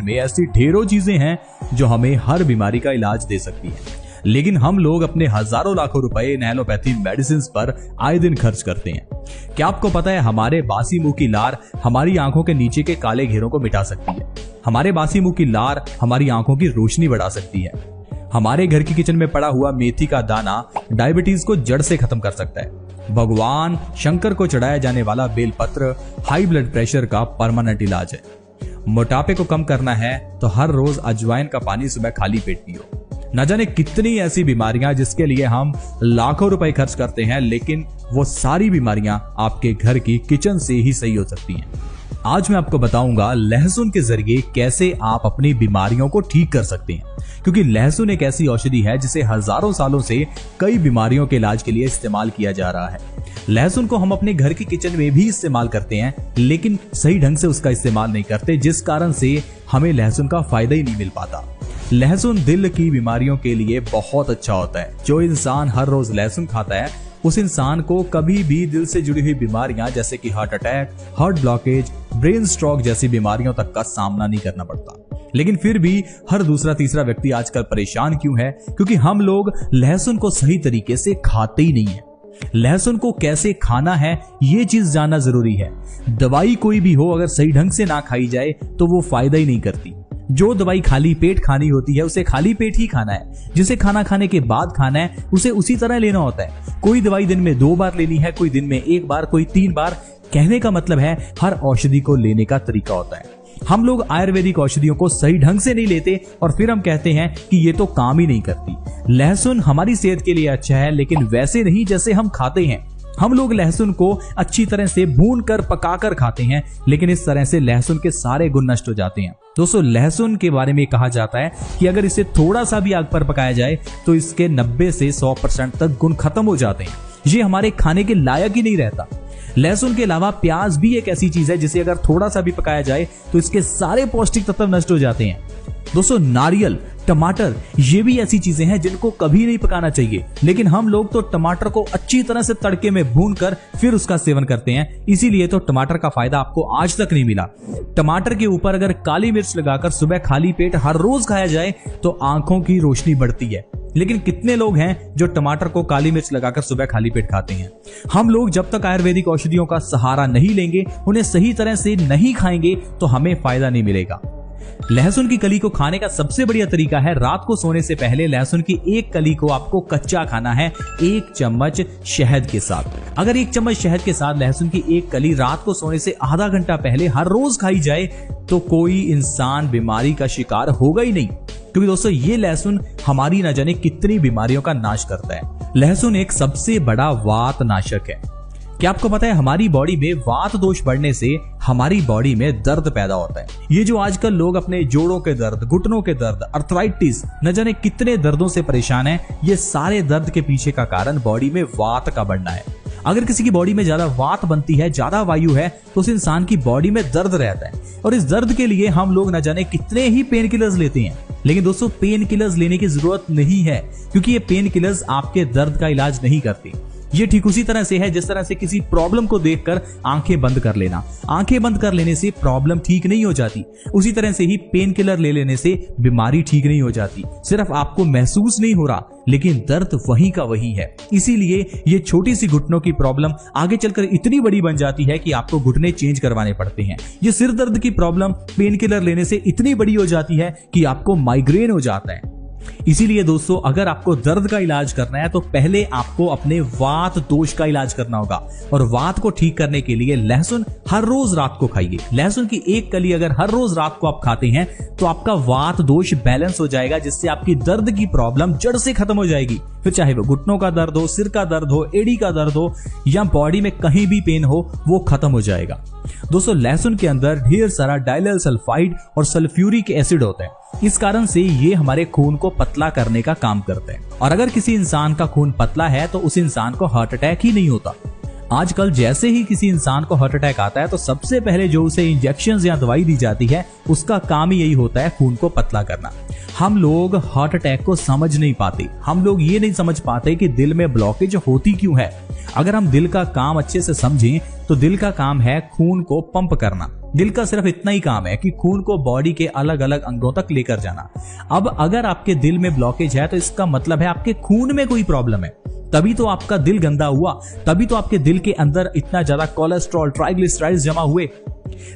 में ऐसी ढेरों चीजें हैं जो हमें हर बीमारी का इलाज दे सकती हैं, लेकिन हम लोग अपने हजारों लाखों रुपए इन एलोपैथी मेडिसिन पर आए दिन खर्च करते हैं। क्या आपको पता है हमारे बासी मुंह की लार हमारी आंखों के नीचे के काले घेरों को मिटा सकती है। हमारे बासी मुंह की लार हमारी आंखों की रोशनी बढ़ा सकती है। हमारे घर की किचन में पड़ा हुआ मेथी का दाना डायबिटीज को जड़ से खत्म कर सकता है। भगवान शंकर को चढ़ाया जाने वाला बेलपत्र हाई ब्लड प्रेशर का परमानेंट इलाज है। मोटापे को कम करना है तो हर रोज अजवाइन का पानी सुबह खाली पेट पियो। न जाने कितनी ऐसी बीमारियां जिसके लिए हम लाखों रुपए खर्च करते हैं, लेकिन वो सारी बीमारियां आपके घर की किचन से ही सही हो सकती हैं। आज मैं आपको बताऊंगा लहसुन के जरिए कैसे आप अपनी बीमारियों को ठीक कर सकते हैं, क्योंकि लहसुन एक ऐसी औषधि है जिसे हजारों सालों से कई बीमारियों के इलाज के लिए इस्तेमाल किया जा रहा है। लहसुन को हम अपने घर की किचन में भी इस्तेमाल करते हैं, लेकिन सही ढंग से उसका इस्तेमाल नहीं करते, जिस कारण से हमें लहसुन का फायदा ही नहीं मिल पाता। लहसुन दिल की बीमारियों के लिए बहुत अच्छा होता है। जो इंसान हर रोज लहसुन खाता है उस इंसान को कभी भी दिल से जुड़ी हुई बीमारियां जैसे कि heart attack, heart blockage, brain stroke जैसी बीमारियों तक का सामना नहीं करना पड़ता। लेकिन फिर भी हर दूसरा तीसरा व्यक्ति आजकल परेशान क्यों है? क्योंकि हम लोग लहसुन को सही तरीके से खाते ही नहीं है। लहसुन को कैसे खाना है ये चीज जानना जरूरी है। दवाई कोई भी हो, अगर सही ढंग से ना खाई जाए तो वो फायदा ही नहीं करती। जो दवाई खाली पेट खानी होती है उसे खाली पेट ही खाना है। जिसे खाना खाने के बाद खाना है उसे उसी तरह लेना होता है। कोई दवाई दिन में 2 बार लेनी है, कोई दिन में 1 बार, कोई 3 बार। कहने का मतलब है हर औषधि को लेने का तरीका होता है। हम लोग आयुर्वेदिक औषधियों को सही ढंग से नहीं लेते और फिर हम कहते हैं कि ये तो काम ही नहीं करती। लहसुन हमारी सेहत के लिए अच्छा है, लेकिन वैसे नहीं जैसे हम खाते हैं। हम लोग लहसुन को अच्छी तरह से भून कर पका कर खाते हैं, लेकिन इस तरह से लहसुन के सारे गुण नष्ट हो जाते हैं। दोस्तों, लहसुन के बारे में कहा जाता है कि अगर इसे थोड़ा सा भी आग पर पकाया जाए तो इसके 90 से 100% तक गुण खत्म हो जाते हैं। ये हमारे खाने के लायक ही नहीं रहता। लहसुन के अलावा प्याज भी एक ऐसी चीज है जिसे अगर थोड़ा सा भी पकाया जाए तो इसके सारे पौष्टिक तत्व नष्ट हो जाते हैं। दोस्तों, नारियल, टमाटर ये भी ऐसी चीजें हैं जिनको कभी नहीं पकाना चाहिए, लेकिन हम लोग तो टमाटर को अच्छी तरह से तड़के में भूनकर फिर उसका सेवन करते हैं। इसीलिए तो टमाटर का फायदा आपको आज तक नहीं मिला। टमाटर के ऊपर अगर काली मिर्च लगाकर सुबह खाली पेट हर रोज खाया जाए तो आंखों की रोशनी बढ़ती है। लेकिन कितने लोग हैं जो टमाटर को काली मिर्च लगाकर सुबह खाली पेट खाते हैं? हम लोग जब तक आयुर्वेदिक औषधियों का सहारा नहीं लेंगे, उन्हें सही तरह से नहीं खाएंगे तो हमें फायदा नहीं मिलेगा। लहसुन की कली को खाने का सबसे बढ़िया तरीका है रात को सोने से पहले लहसुन की एक कली को आपको कच्चा खाना है 1 चम्मच शहद के साथ। अगर 1 चम्मच शहद के साथ लहसुन की एक कली रात को सोने से आधा घंटा पहले हर रोज खाई जाए तो कोई इंसान बीमारी का शिकार होगा ही नहीं। क्योंकि दोस्तों, ये लहसुन हमारी न जाने कितनी बीमारियों का नाश करता है। लहसुन एक सबसे बड़ा वात नाशक है। क्या आपको पता है हमारी बॉडी में वात दोष बढ़ने से हमारी बॉडी में दर्द पैदा होता है। ये जो आजकल लोग अपने जोड़ों के दर्द, घुटनों के दर्द, अर्थराइटिस, न जाने कितने दर्दों से परेशान हैं, ये सारे दर्द के पीछे का कारण बॉडी में वात का बढ़ना है। अगर किसी की बॉडी में ज्यादा वात बनती है, ज्यादा वायु है, तो उस इंसान की बॉडी में दर्द रहता है और इस दर्द के लिए हम लोग न जाने कितने ही पेन किलर्स लेते हैं। लेकिन दोस्तों, पेन किलर्स लेने की जरूरत नहीं है, क्योंकि ये पेन किलर्स आपके दर्द का इलाज नहीं करती। ये ठीक उसी तरह से है जिस तरह से किसी प्रॉब्लम को देखकर आंखें बंद कर लेना। आंखें बंद कर लेने से प्रॉब्लम ठीक नहीं हो जाती। उसी तरह से ही पेन किलर ले लेने से बीमारी ठीक नहीं हो जाती। सिर्फ आपको महसूस नहीं हो रहा, लेकिन दर्द वहीं का वही है। इसीलिए ये छोटी सी घुटनों की प्रॉब्लम आगे चलकर इतनी बड़ी बन जाती है कि आपको घुटने चेंज करवाने पड़ते हैं। ये सिर दर्द की प्रॉब्लम पेन किलर लेने से इतनी बड़ी हो जाती है कि आपको माइग्रेन हो जाता है। इसीलिए दोस्तों, अगर आपको दर्द का इलाज करना है तो पहले आपको अपने वात दोष का इलाज करना होगा। और वात को ठीक करने के लिए लहसुन हर रोज रात को खाइए। लहसुन की एक कली अगर हर रोज रात को आप खाते हैं तो आपका वात दोष बैलेंस हो जाएगा, जिससे आपकी दर्द की प्रॉब्लम जड़ से खत्म हो जाएगी। फिर चाहे वो घुटनों का दर्द हो, सिर का दर्द हो, एड़ी का दर्द हो या बॉडी में कहीं भी पेन हो, वो खत्म हो जाएगा। दोस्तों, लहसुन के अंदर ढेर सारा डाइलेल सल्फाइड और सल्फ्यूरिक एसिड होता है। इस कारण से ये हमारे खून को पतला करने का काम करते हैं। और अगर किसी इंसान का खून पतला है तो उस इंसान को हार्ट अटैक ही नहीं होता। आजकल जैसे ही किसी इंसान को हार्ट अटैक आता है तो सबसे पहले जो उसे इंजेक्शन या दवाई दी जाती है, उसका काम ही यही होता है खून को पतला करना। हम लोग हार्ट अटैक को समझ नहीं पाते। हम लोग ये नहीं समझ पाते कि दिल में ब्लॉकेज होती क्यों है। अगर हम दिल का काम अच्छे से समझें तो दिल का काम है खून को पंप करना। दिल का सिर्फ इतना ही काम है कि खून को बॉडी के अलग अलग अंगों तक लेकर जाना। अब अगर आपके दिल में ब्लॉकेज है तो इसका मतलब है आपके खून में कोई प्रॉब्लम है, तभी तो आपका दिल गंदा हुआ, तभी तो आपके दिल के अंदर इतना ज्यादा कोलेस्ट्रॉल, ट्राइग्लिसराइड्स जमा हुए।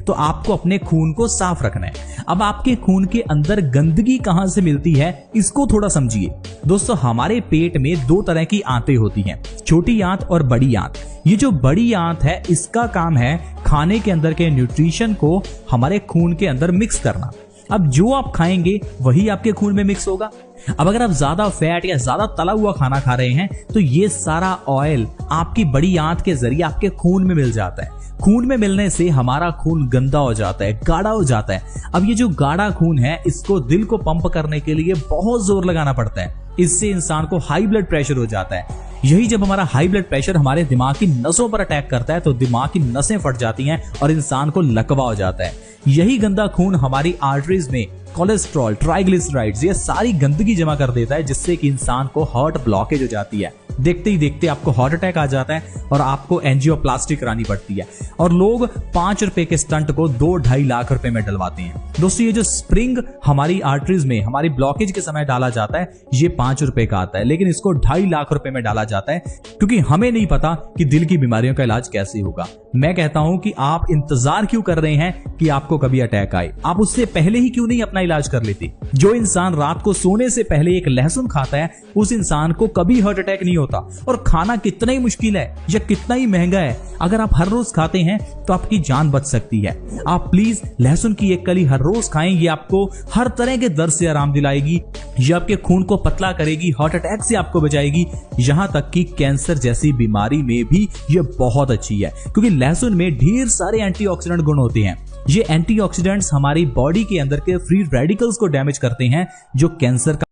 तो आपको अपने खून को साफ रखना है। अब आपके खून के अंदर गंदगी कहां से मिलती है इसको थोड़ा समझिए। दोस्तों, हमारे पेट में दो तरह की आंतें होती हैं, छोटी आंत और बड़ी आंत। ये जो बड़ी आंत है इसका काम है खाने के अंदर के न्यूट्रिशन को हमारे खून के अंदर मिक्स करना। अब जो आप खाएंगे वही आपके खून में मिक्स होगा। अब अगर आप ज्यादा फैट या ज्यादा तला हुआ खाना खा रहे हैं तो ये सारा ऑयल आपकी बड़ी आंत के जरिए आपके खून में मिल जाता है। खून में मिलने से हमारा खून गंदा हो जाता है, गाढ़ा हो जाता है। अब ये जो गाढ़ा खून है इसको दिल को पंप करने के लिए बहुत जोर लगाना पड़ता है। इससे इंसान को हाई ब्लड प्रेशर हो जाता है। यही जब हमारा हाई ब्लड प्रेशर हमारे दिमाग की नसों पर अटैक करता है तो दिमाग की नसें फट जाती हैं और इंसान को लकवा हो जाता है। यही गंदा खून हमारी आर्टरीज में कोलेस्ट्रॉल, ट्राइग्लिसराइड्स, ये सारी गंदगी जमा कर देता है, जिससे कि इंसान को हार्ट ब्लॉकेज हो जाती है। देखते ही देखते आपको हार्ट अटैक आ जाता है और आपको एंजियोप्लास्टी करानी पड़ती है। और लोग 5 रुपए के स्टंट को 2-2.5 लाख रुपए में डलवाते हैं। दोस्तों, ये जो स्प्रिंग हमारी आर्टरीज में हमारी ब्लॉकेज के समय डाला जाता है ये 5 रुपए का आता है, लेकिन इसको 2.5 लाख रुपए में डाला जाता है, क्योंकि हमें नहीं पता कि दिल की बीमारियों का इलाज कैसे होगा। मैं कहता हूं कि आप इंतजार क्यों कर रहे हैं कि आपको कभी अटैक आए? आप उससे पहले ही क्यों नहीं अपना इलाज कर लेते? जो इंसान रात को सोने से पहले एक लहसुन खाता है उस इंसान को कभी हार्ट अटैक नहीं होता। और खाना कितना ही मुश्किल है या कितना ही महंगा है, अगर आप हर रोज खाते हैं तो आपकी जान बच सकती है। आप प्लीज लहसुन की एक कली हर रोज खाएं, ये आपको हर तरह के दर्द से आराम दिलाएगी, ये आपके खून को पतला करेगी, हार्ट अटैक से आपको बचाएगी, यहां तक कि कैंसर जैसी बीमारी में भी ये बहुत अच्छी है, क्योंकि लहसुन में ढेर सारे एंटीऑक्सीडेंट गुण होते हैं। ये एंटीऑक्सीडेंट्स हमारी बॉडी के अंदर के फ्री रेडिकल्स को डैमेज करते हैं जो कैंसर का